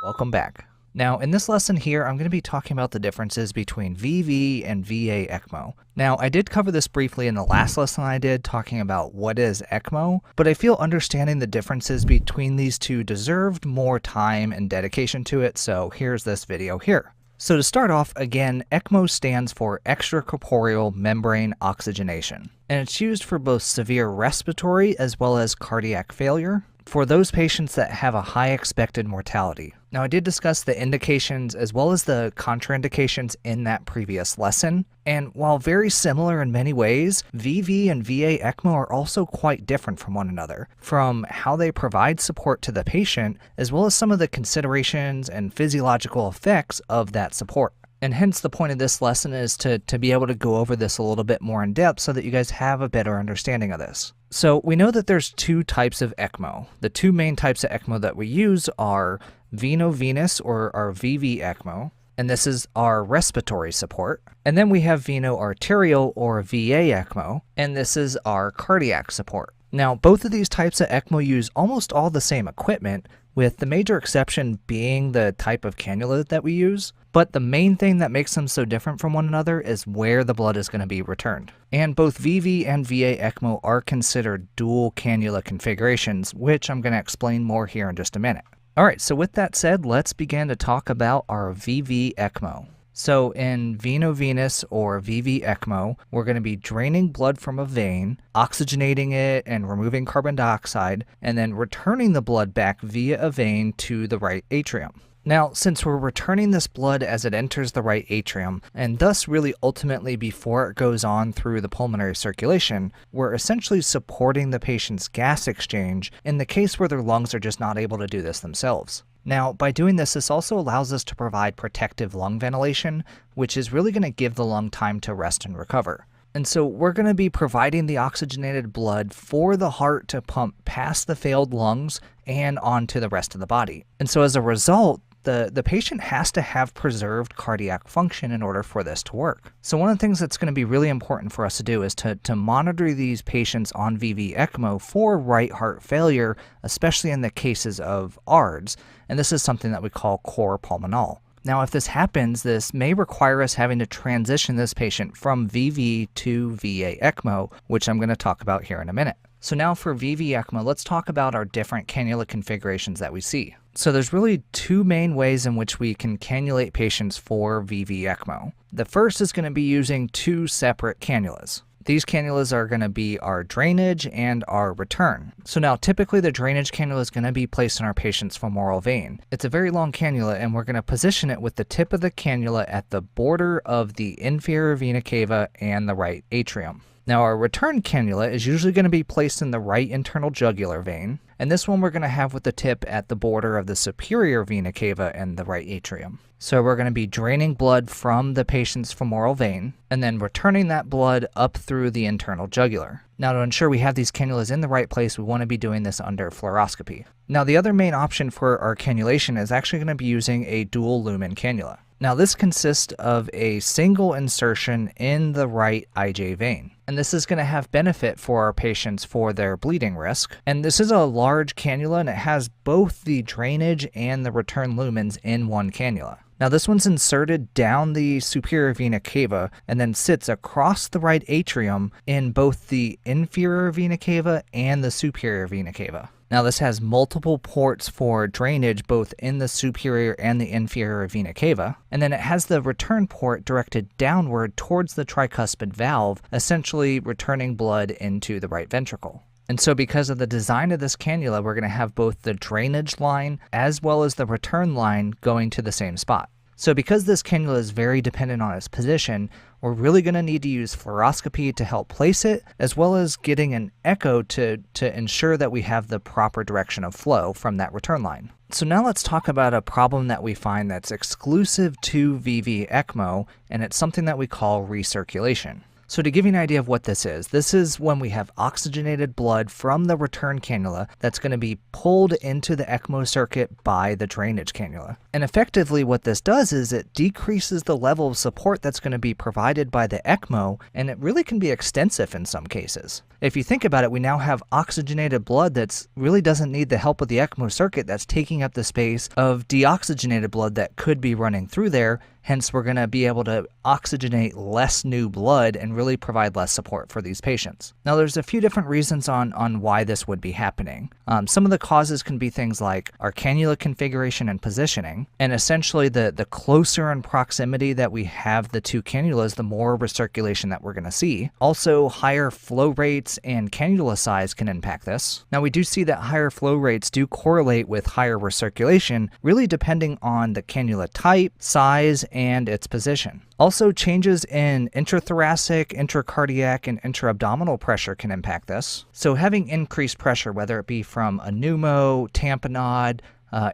Welcome back. Now, in this lesson here, I'm going to be talking about the differences between VV and VA ECMO. Now, I did cover this briefly in the last lesson I did, talking about what is ECMO, but I feel understanding the differences between these two deserved more time and dedication to it, so here's this video here. So to start off, again, ECMO stands for extracorporeal membrane oxygenation, and it's used for both severe respiratory as well as cardiac failure for those patients that have a high expected mortality. Now, I did discuss the indications as well as the contraindications in that previous lesson, and while very similar in many ways, VV and VA ECMO are also quite different from one another, from how they provide support to the patient, as well as some of the considerations and physiological effects of that support. And hence the point of this lesson is to be able to go over this a little bit more in depth so that you guys have a better understanding of this. So we know that there's two types of ECMO. The two main types of ECMO that we use are veno-venous or our VV ECMO, and this is our respiratory support. And then we have veno-arterial or VA ECMO, and this is our cardiac support. Now, both of these types of ECMO use almost all the same equipment, with the major exception being the type of cannula that we use. But the main thing that makes them so different from one another is where the blood is going to be returned. And both VV and VA ECMO are considered dual cannula configurations, which I'm going to explain more here in just a minute. Alright, so with that said, let's begin to talk about our VV ECMO. So in veno-venous or VV ECMO, we're going to be draining blood from a vein, oxygenating it and removing carbon dioxide, and then returning the blood back via a vein to the right atrium. Now, since we're returning this blood as it enters the right atrium, and thus really ultimately before it goes on through the pulmonary circulation, we're essentially supporting the patient's gas exchange in the case where their lungs are just not able to do this themselves. Now, by doing this, this also allows us to provide protective lung ventilation, which is really going to give the lung time to rest and recover. And so we're going to be providing the oxygenated blood for the heart to pump past the failed lungs and onto the rest of the body. And so as a result, the patient has to have preserved cardiac function in order for this to work. So one of the things that's going to be really important for us to do is to monitor these patients on VV ECMO for right heart failure, especially in the cases of ARDS, and this is something that we call cor pulmonale. Now, if this happens, this may require us having to transition this patient from VV to VA ECMO, which I'm going to talk about here in a minute. So now for VV ECMO, let's talk about our different cannula configurations that we see. So there's really two main ways in which we can cannulate patients for VV ECMO. The first is going to be using two separate cannulas. These cannulas are going to be our drainage and our return. So now typically the drainage cannula is going to be placed in our patient's femoral vein. It's a very long cannula and we're going to position it with the tip of the cannula at the border of the inferior vena cava and the right atrium. Now our return cannula is usually going to be placed in the right internal jugular vein, and this one we're going to have with the tip at the border of the superior vena cava and the right atrium. So we're going to be draining blood from the patient's femoral vein, and then returning that blood up through the internal jugular. Now to ensure we have these cannulas in the right place, we want to be doing this under fluoroscopy. Now the other main option for our cannulation is actually going to be using a dual lumen cannula. Now this consists of a single insertion in the right IJ vein. And this is going to have benefit for our patients for their bleeding risk. And this is a large cannula and it has both the drainage and the return lumens in one cannula. Now this one's inserted down the superior vena cava and then sits across the right atrium in both the inferior vena cava and the superior vena cava. Now this has multiple ports for drainage both in the superior and the inferior vena cava, and then it has the return port directed downward towards the tricuspid valve, essentially returning blood into the right ventricle. And so because of the design of this cannula, we're going to have both the drainage line as well as the return line going to the same spot. So because this cannula is very dependent on its position, we're really going to need to use fluoroscopy to help place it, as well as getting an echo to ensure that we have the proper direction of flow from that return line. So now let's talk about a problem that we find that's exclusive to VV ECMO, and it's something that we call recirculation. So to give you an idea of what this is when we have oxygenated blood from the return cannula that's going to be pulled into the ECMO circuit by the drainage cannula. And effectively what this does is it decreases the level of support that's going to be provided by the ECMO, and it really can be extensive in some cases. If you think about it, we now have oxygenated blood that really doesn't need the help of the ECMO circuit that's taking up the space of deoxygenated blood that could be running through there. Hence, we're going to be able to oxygenate less new blood and really provide less support for these patients. Now, there's a few different reasons on why this would be happening. Some of the causes can be things like our cannula configuration and positioning. And essentially, the closer in proximity that we have the two cannulas, the more recirculation that we're going to see. Also, higher flow rates and cannula size can impact this. Now, we do see that higher flow rates do correlate with higher recirculation, really depending on the cannula type, size, and its position. Also, changes in intrathoracic, intracardiac, and intra-abdominal pressure can impact this. So having increased pressure, whether it be from a pneumo, tamponade,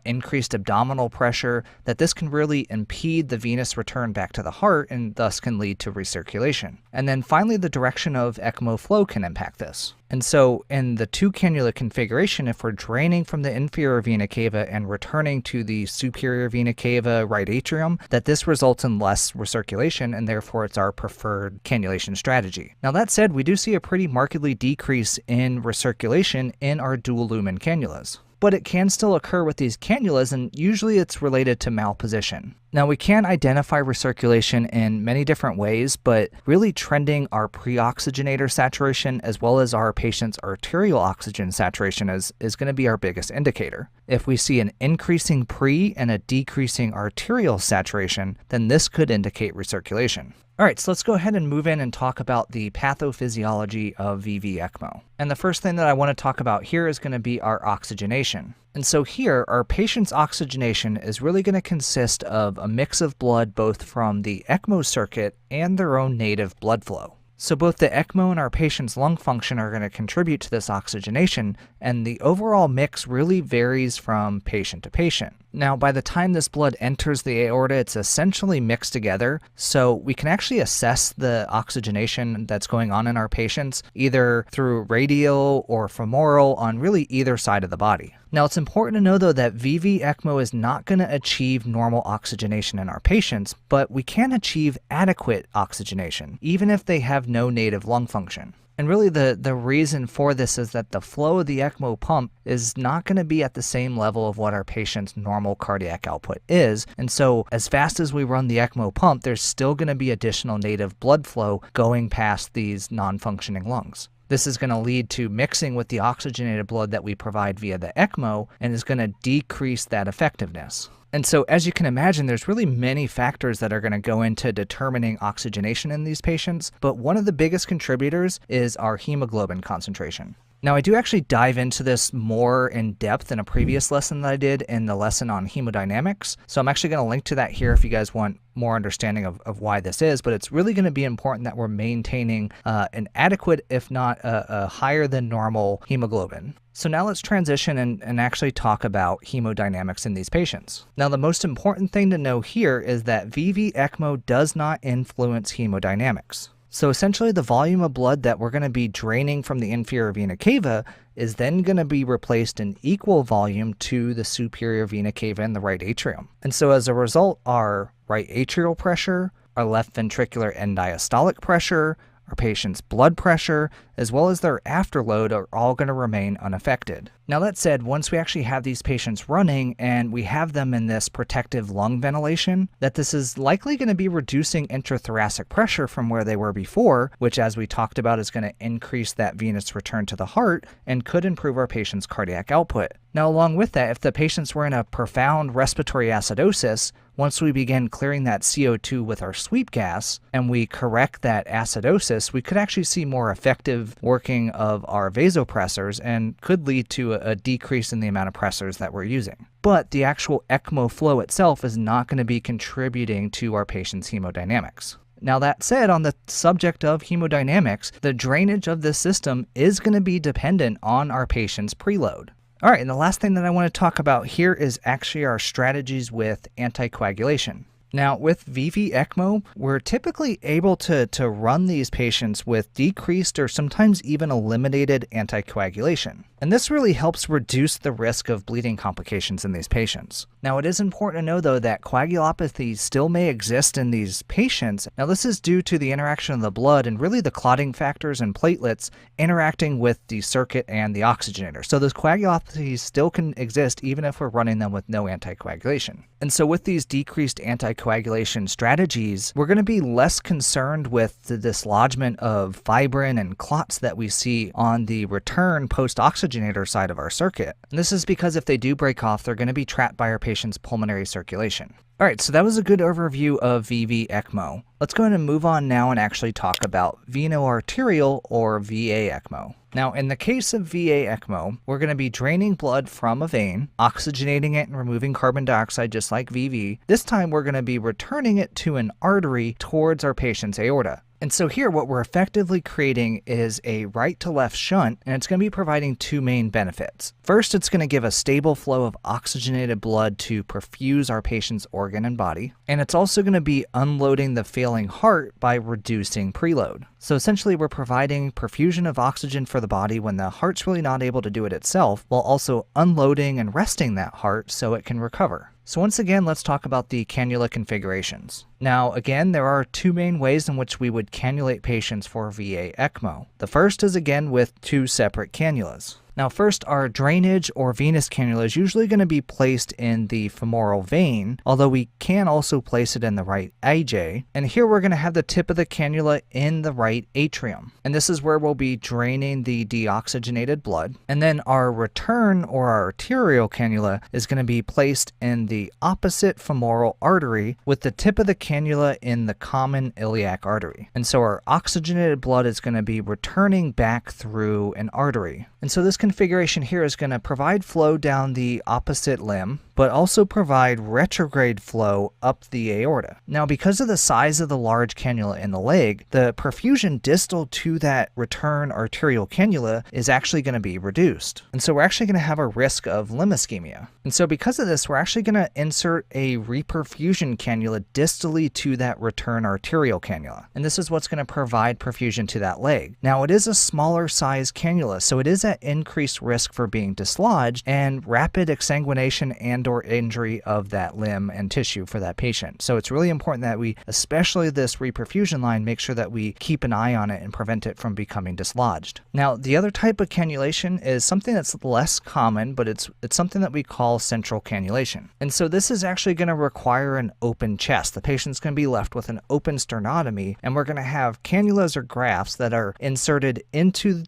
increased abdominal pressure, that this can really impede the venous return back to the heart and thus can lead to recirculation. And then finally, the direction of ECMO flow can impact this. And so in the two cannula configuration, if we're draining from the inferior vena cava and returning to the superior vena cava right atrium, that this results in less recirculation, and therefore it's our preferred cannulation strategy. Now that said, we do see a pretty markedly decrease in recirculation in our dual lumen cannulas. But it can still occur with these cannulas, and usually it's related to malposition. Now, we can identify recirculation in many different ways, but really trending our pre-oxygenator saturation as well as our patient's arterial oxygen saturation is going to be our biggest indicator. If we see an increasing pre and a decreasing arterial saturation, then this could indicate recirculation. All right, so let's go ahead and move in and talk about the pathophysiology of VV-ECMO. And the first thing that I want to talk about here is going to be our oxygenation. And so here, our patient's oxygenation is really going to consist of a mix of blood both from the ECMO circuit and their own native blood flow. So both the ECMO and our patient's lung function are going to contribute to this oxygenation, and the overall mix really varies from patient to patient. Now, by the time this blood enters the aorta, it's essentially mixed together, so we can actually assess the oxygenation that's going on in our patients, either through radial or femoral on really either side of the body. Now, it's important to know, though, that VV-ECMO is not going to achieve normal oxygenation in our patients, but we can achieve adequate oxygenation, even if they have no native lung function. And really the reason for this is that the flow of the ECMO pump is not going to be at the same level of what our patient's normal cardiac output is. And so as fast as we run the ECMO pump, there's still going to be additional native blood flow going past these non-functioning lungs. This is going to lead to mixing with the oxygenated blood that we provide via the ECMO and is going to decrease that effectiveness. And so as you can imagine, there's really many factors that are going to go into determining oxygenation in these patients, but one of the biggest contributors is our hemoglobin concentration. Now, I do actually dive into this more in depth in a previous lesson that I did in the lesson on hemodynamics. So I'm actually going to link to that here if you guys want more understanding of why this is, but it's really going to be important that we're maintaining an adequate, if not a higher than normal hemoglobin. So now let's transition and actually talk about hemodynamics in these patients. Now, the most important thing to know here is that VV-ECMO does not influence hemodynamics. So essentially, the volume of blood that we're going to be draining from the inferior vena cava is then going to be replaced in equal volume to the superior vena cava in the right atrium. And so as a result, our right atrial pressure, our left ventricular end diastolic pressure, our patient's blood pressure, as well as their afterload are all going to remain unaffected. Now that said, once we actually have these patients running and we have them in this protective lung ventilation, that this is likely going to be reducing intrathoracic pressure from where they were before, which as we talked about is going to increase that venous return to the heart and could improve our patient's cardiac output. Now along with that, if the patients were in a profound respiratory acidosis, once we begin clearing that CO2 with our sweep gas and we correct that acidosis, we could actually see more effective working of our vasopressors and could lead to a decrease in the amount of pressors that we're using. But the actual ECMO flow itself is not going to be contributing to our patient's hemodynamics. Now that said, on the subject of hemodynamics, the drainage of this system is going to be dependent on our patient's preload. All right, and the last thing that I want to talk about here is actually our strategies with anticoagulation. Now, with VV-ECMO, we're typically able to run these patients with decreased or sometimes even eliminated anticoagulation. And this really helps reduce the risk of bleeding complications in these patients. Now, it is important to know, though, that coagulopathy still may exist in these patients. Now, this is due to the interaction of the blood and really the clotting factors and platelets interacting with the circuit and the oxygenator. So those coagulopathies still can exist even if we're running them with no anticoagulation. And so with these decreased anticoagulation strategies, we're going to be less concerned with the dislodgement of fibrin and clots that we see on the return post-oxygenator side of our circuit. And this is because if they do break off, they're going to be trapped by our patient's pulmonary circulation. All right, so that was a good overview of VV-ECMO. Let's go ahead and move on now and actually talk about veno-arterial or VA-ECMO. Now, in the case of VA-ECMO, we're going to be draining blood from a vein, oxygenating it and removing carbon dioxide just like VV. This time, we're going to be returning it to an artery towards our patient's aorta. And so here, what we're effectively creating is a right-to-left shunt, and it's going to be providing two main benefits. First, it's going to give a stable flow of oxygenated blood to perfuse our patient's organ and body. And it's also going to be unloading the failing heart by reducing preload. So essentially, we're providing perfusion of oxygen for the body when the heart's really not able to do it itself, while also unloading and resting that heart so it can recover. So once again, let's talk about the cannula configurations. Now, again, there are two main ways in which we would cannulate patients for VA-ECMO. The first is, again, with two separate cannulas. Now, first, our drainage or venous cannula is usually going to be placed in the femoral vein, although we can also place it in the right AJ. And here we're going to have the tip of the cannula in the right atrium. And this is where we'll be draining the deoxygenated blood. And then our return or our arterial cannula is going to be placed in the opposite femoral artery with the tip of the cannula in the common iliac artery. And so our oxygenated blood is going to be returning back through an artery. And so this configuration here is going to provide flow down the opposite limb, but also provide retrograde flow up the aorta. Now, because of the size of the large cannula in the leg, the perfusion distal to that return arterial cannula is actually going to be reduced. And so we're actually going to have a risk of limb ischemia. And so because of this, we're actually going to insert a reperfusion cannula distally to that return arterial cannula. And this is what's going to provide perfusion to that leg. Now, it is a smaller size cannula, so it is at increased risk for being dislodged and rapid exsanguination and or injury of that limb and tissue for that patient. So it's really important that we, especially this reperfusion line, make sure that we keep an eye on it and prevent it from becoming dislodged. Now, the other type of cannulation is something that's less common, but it's something that we call central cannulation. And so this is actually going to require an open chest. The patient's going to be left with an open sternotomy, and we're going to have cannulas or grafts that are inserted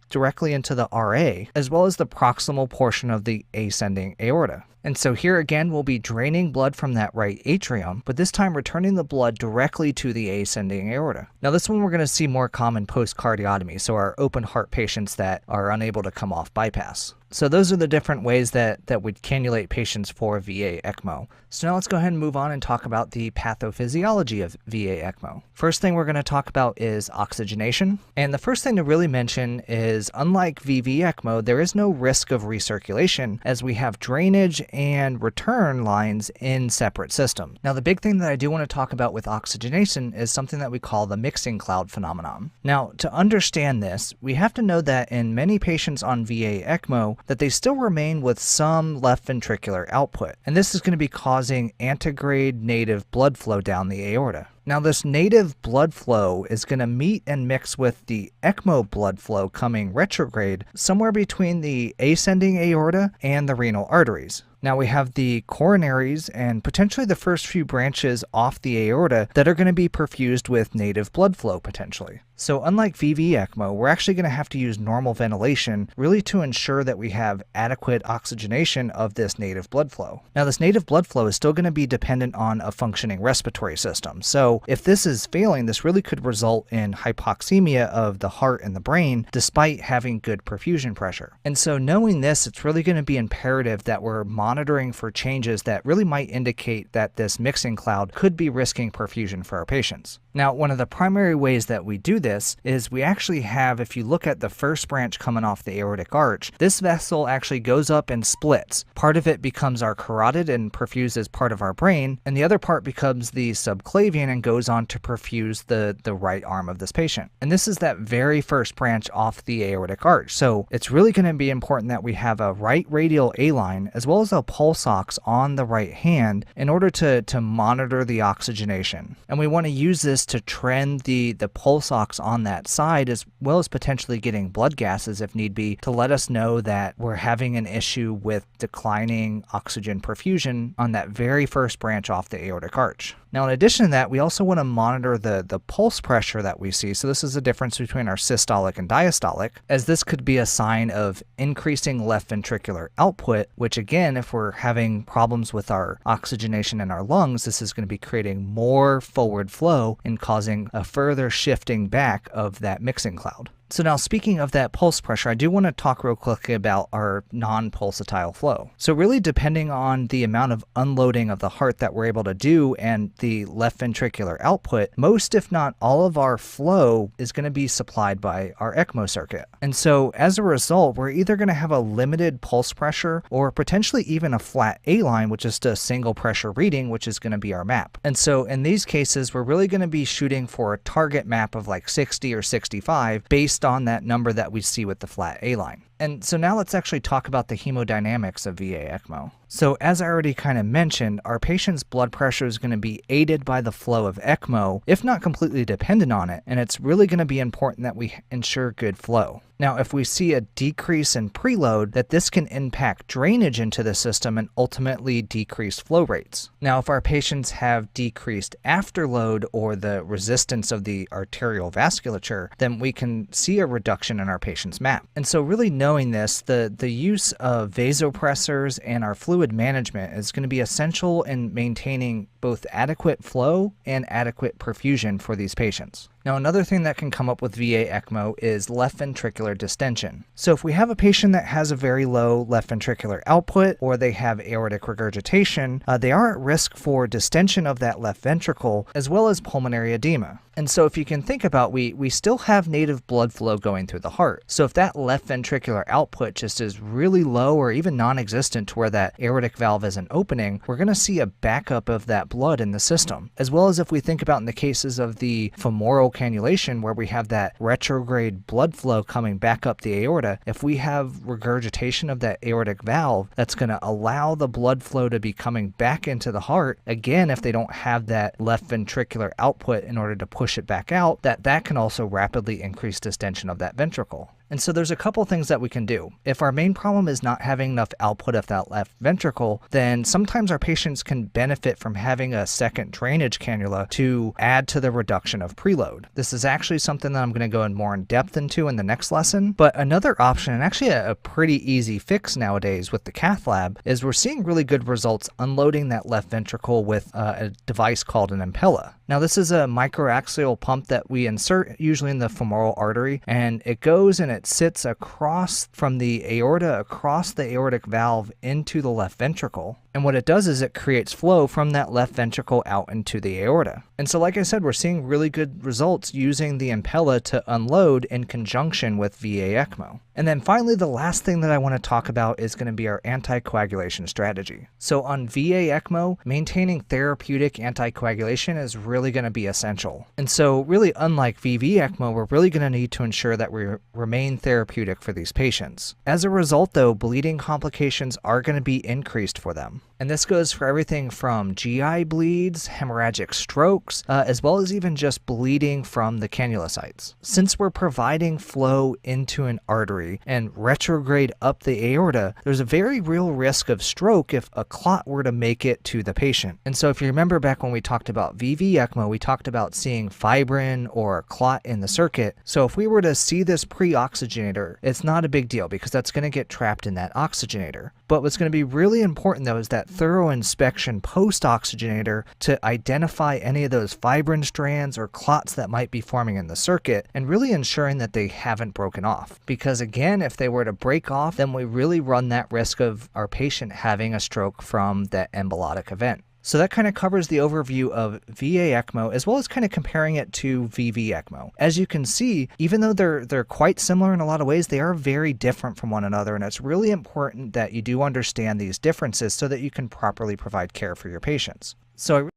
directly into the RA, as well as the proximal portion of the ascending aorta. And so here again, we'll be draining blood from that right atrium, but this time returning the blood directly to the ascending aorta. Now this one we're going to see more common post-cardiotomy, so our open heart patients that are unable to come off bypass. So those are the different ways that would cannulate patients for VA-ECMO. So now let's go ahead and move on and talk about the pathophysiology of VA-ECMO. First thing we're going to talk about is oxygenation. And the first thing to really mention is, unlike VV-ECMO, there is no risk of recirculation as we have drainage and return lines in separate systems. Now, the big thing that I do want to talk about with oxygenation is something that we call the mixing cloud phenomenon. Now, to understand this, we have to know that in many patients on VA-ECMO, that they still remain with some left ventricular output. And this is going to be causing antegrade native blood flow down the aorta. Now, this native blood flow is going to meet and mix with the ECMO blood flow coming retrograde somewhere between the ascending aorta and the renal arteries. Now we have the coronaries and potentially the first few branches off the aorta that are going to be perfused with native blood flow potentially. So unlike VV-ECMO, we're actually going to have to use normal ventilation really to ensure that we have adequate oxygenation of this native blood flow. Now this native blood flow is still going to be dependent on a functioning respiratory system. So if this is failing, this really could result in hypoxemia of the heart and the brain despite having good perfusion pressure. And so knowing this, it's really going to be imperative that we're monitoring for changes that really might indicate that this mixing cloud could be risking perfusion for our patients. Now, one of the primary ways that we do this is we actually have, if you look at the first branch coming off the aortic arch, this vessel actually goes up and splits. Part of it becomes our carotid and perfuses part of our brain, and the other part becomes the subclavian and goes on to perfuse the right arm of this patient. And this is that very first branch off the aortic arch. So it's really going to be important that we have a right radial A-line as well as a pulse ox on the right hand in order to monitor the oxygenation. And we want to use this to trend the pulse ox on that side, as well as potentially getting blood gases if need be, to let us know that we're having an issue with declining oxygen perfusion on that very first branch off the aortic arch. Now, in addition to that, we also want to monitor the pulse pressure that we see. So this is the difference between our systolic and diastolic, as this could be a sign of increasing left ventricular output, which again, if we're having problems with our oxygenation in our lungs, this is going to be creating more forward flow and causing a further shifting back of that mixing cloud. So now, speaking of that pulse pressure, I do want to talk real quickly about our non-pulsatile flow. So really, depending on the amount of unloading of the heart that we're able to do and the left ventricular output, most if not all of our flow is going to be supplied by our ECMO circuit. And so as a result, we're either going to have a limited pulse pressure or potentially even a flat A-line, which is just a single pressure reading, which is going to be our map. And so in these cases, we're really going to be shooting for a target map of like 60 or 65 based on that number that we see with the flat A-line. And so now let's actually talk about the hemodynamics of VA ECMO. So as I already kind of mentioned, our patient's blood pressure is going to be aided by the flow of ECMO, if not completely dependent on it, and it's really going to be important that we ensure good flow. Now, if we see a decrease in preload, that this can impact drainage into the system and ultimately decrease flow rates. Now, if our patients have decreased afterload or the resistance of the arterial vasculature, then we can see a reduction in our patient's map. And so really knowing this, the use of vasopressors and our fluid management is going to be essential in maintaining both adequate flow and adequate perfusion for these patients. Now, another thing that can come up with VA ECMO is left ventricular distension. So if we have a patient that has a very low left ventricular output or they have aortic regurgitation, they are at risk for distension of that left ventricle as well as pulmonary edema. And so if you can think about, we still have native blood flow going through the heart. So if that left ventricular output just is really low or even non-existent to where that aortic valve isn't opening, we're going to see a backup of that blood in the system. As well as if we think about in the cases of the femoral cannulation where we have that retrograde blood flow coming back up the aorta, if we have regurgitation of that aortic valve, that's going to allow the blood flow to be coming back into the heart. Again, if they don't have that left ventricular output in order to push it back out, that can also rapidly increase distension of that ventricle. And so there's a couple things that we can do. If our main problem is not having enough output of that left ventricle, then sometimes our patients can benefit from having a second drainage cannula to add to the reduction of preload. This is actually something that I'm going to go in more in depth into in the next lesson. But another option, and actually a pretty easy fix nowadays with the cath lab, is we're seeing really good results unloading that left ventricle with a device called an Impella. Now, this is a microaxial pump that we insert usually in the femoral artery, and it goes and it sits across from the aorta, across the aortic valve into the left ventricle. And what it does is it creates flow from that left ventricle out into the aorta. And so like I said, we're seeing really good results using the Impella to unload in conjunction with VA ECMO. And then finally, the last thing that I want to talk about is going to be our anticoagulation strategy. So on VA ECMO, maintaining therapeutic anticoagulation is really going to be essential. And so really, unlike VV ECMO, we're really going to need to ensure that we remain therapeutic for these patients. As a result, though, bleeding complications are going to be increased for them. And this goes for everything from GI bleeds, hemorrhagic strokes, as well as even just bleeding from the cannula sites. Since we're providing flow into an artery and retrograde up the aorta, there's a very real risk of stroke if a clot were to make it to the patient. And so if you remember back when we talked about VV ECMO, we talked about seeing fibrin or a clot in the circuit. So if we were to see this pre-oxygenator, it's not a big deal because that's going to get trapped in that oxygenator. But what's going to be really important though is that thorough inspection post-oxygenator to identify any of those fibrin strands or clots that might be forming in the circuit and really ensuring that they haven't broken off. Because again, if they were to break off, then we really run that risk of our patient having a stroke from that embolotic event. So that kind of covers the overview of VA ECMO as well as kind of comparing it to VV ECMO. As you can see, even though they're quite similar in a lot of ways, they are very different from one another, and it's really important that you do understand these differences so that you can properly provide care for your patients. So I